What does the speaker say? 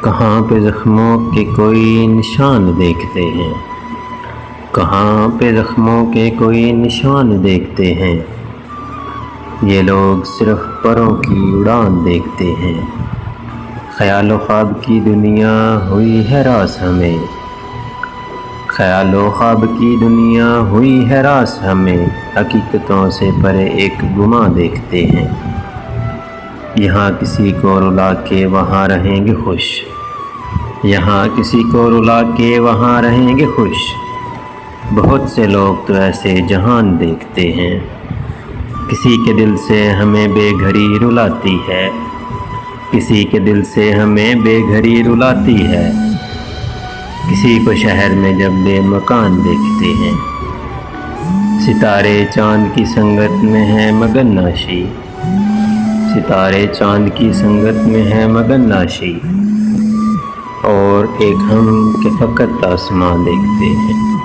کہاں پہ زخموں کے کوئی نشان دیکھتے ہیں، کہاں پہ زخموں کے کوئی نشان دیکھتے ہیں، یہ لوگ صرف پروں کی اڑان دیکھتے ہیں۔ خیال و خواب کی دنیا ہوئی ہے راس ہمیں، خیال و خواب کی دنیا ہوئی ہے راس ہمیں، حقیقتوں سے پرے ایک گماں دیکھتے ہیں۔ یہاں کسی کو رلا کے وہاں رہیں گے خوش، یہاں کسی کو رلا کے وہاں رہیں گے خوش، بہت سے لوگ تو ایسے جہان دیکھتے ہیں۔ کسی کے دل سے ہمیں بے گھری رلاتی ہے، کسی کے دل سے ہمیں بے گھری رلاتی ہے، کسی کو شہر میں جب بے مکان دیکھتے ہیں۔ ستارے چاند کی سنگت میں ہیں مگن ناشی، ستارے چاند کی سنگت میں ہیں مگن ناشی، اور ایک ہم کہ فقط آسمان دیکھتے ہیں۔